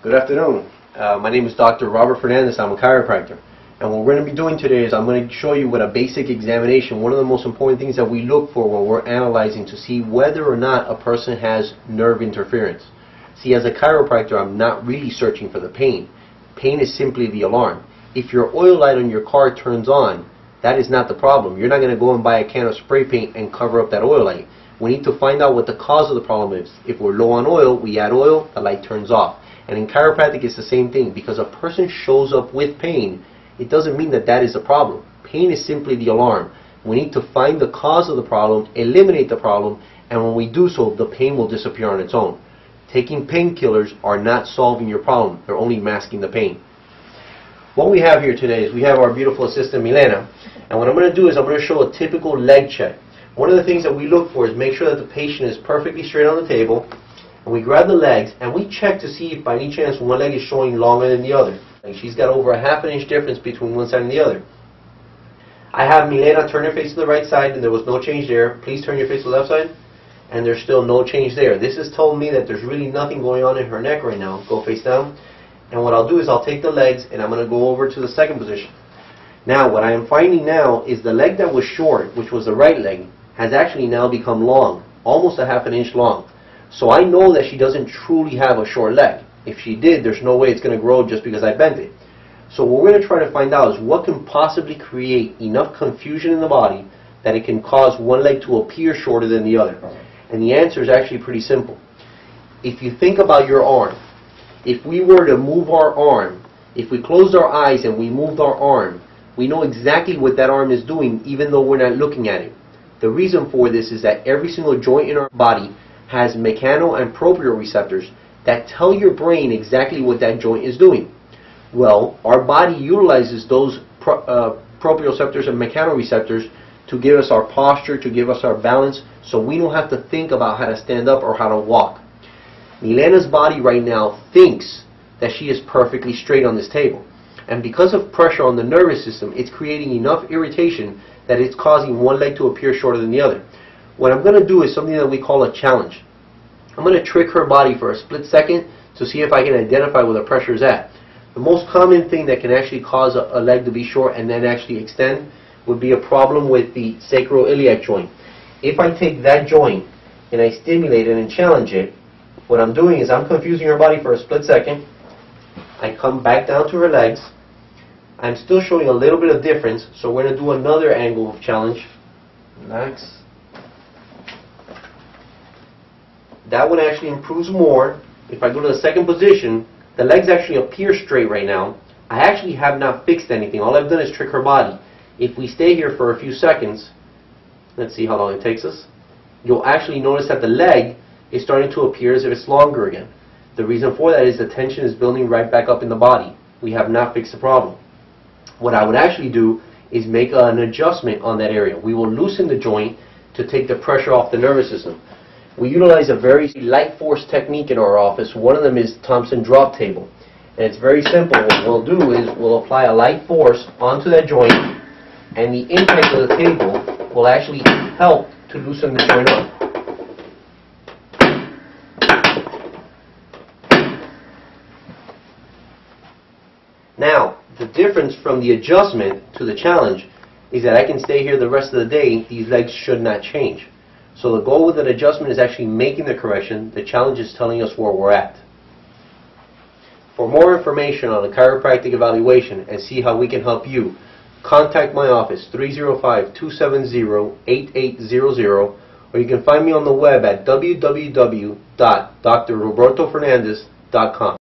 Good afternoon. My name is Dr. Robert Fernandez. I'm a chiropractor. And what we're going to be doing today is I'm going to show you what a basic examination, one of the most important things that we look for when we're analyzing to see whether or not a person has nerve interference. See, as a chiropractor, I'm not really searching for the pain. Pain is simply the alarm. If your oil light on your car turns on, that is not the problem. You're not going to go and buy a can of spray paint and cover up that oil light. We need to find out what the cause of the problem is. If we're low on oil, we add oil, the light turns off. And in chiropractic, it's the same thing. Because a person shows up with pain, it doesn't mean that that is the problem. Pain is simply the alarm. We need to find the cause of the problem, eliminate the problem, and when we do so, the pain will disappear on its own. Taking painkillers are not solving your problem. They're only masking the pain. What we have here today is we have our beautiful assistant, Milena. And what I'm going to do is I'm going to show a typical leg check. One of the things that we look for is make sure that the patient is perfectly straight on the table. And we grab the legs and we check to see if by any chance one leg is showing longer than the other. Like she's got over a ½ inch difference between one side and the other. I have Milena turn her face to the right side and there was no change there. Please turn your face to the left side. And there's still no change there. This has told me that there's really nothing going on in her neck right now. Go face down. And what I'll do is I'll take the legs and I'm going to go over to the second position. Now what I am finding now is the leg that was short, which was the right leg, has actually now become long. Almost a ½ inch long. So I know that she doesn't truly have a short leg. If she did, there's no way it's going to grow just because I bent it. So what we're going to try to find out is what can possibly create enough confusion in the body that it can cause one leg to appear shorter than the other. And the answer is actually pretty simple. If you think about your arm, if we were to move our arm, if we closed our eyes and we moved our arm, we know exactly what that arm is doing even though we're not looking at it. The reason for this is that every single joint in our body has mechano and proprioceptors that tell your brain exactly what that joint is doing. Well, our body utilizes those proprioceptors and mechanoreceptors to give us our posture, to give us our balance, so we don't have to think about how to stand up or how to walk. Milena's body right now thinks that she is perfectly straight on this table. And because of pressure on the nervous system, it's creating enough irritation that it's causing one leg to appear shorter than the other. What I'm going to do is something that we call a challenge. I'm going to trick her body for a split second to see if I can identify where the pressure is at. The most common thing that can actually cause a leg to be short and then actually extend would be a problem with the sacroiliac joint. If I take that joint and I stimulate it and challenge it, what I'm doing is I'm confusing her body for a split second. I come back down to her legs. I'm still showing a little bit of difference, so we're going to do another angle of challenge. Relax. That one actually improves more. If I go to the second position, the legs actually appear straight right now. I actually have not fixed anything. All I've done is trick her body. If we stay here for a few seconds, let's see how long it takes us, you'll actually notice that the leg is starting to appear as if it's longer again. The reason for that is the tension is building right back up in the body. We have not fixed the problem. What I would actually do is make an adjustment on that area. We will loosen the joint to take the pressure off the nervous system. We utilize a very light force technique in our office. One of them is Thompson drop table. And it's very simple. What we'll do is we'll apply a light force onto that joint, and the impact of the table will actually help to loosen the joint up. Now, the difference from the adjustment to the challenge is that I can stay here the rest of the day. These legs should not change. So the goal with an adjustment is actually making the correction. The challenge is telling us where we're at. For more information on a chiropractic evaluation and see how we can help you, contact my office 305-270-8800, or you can find me on the web at www.drrobertofernandez.com.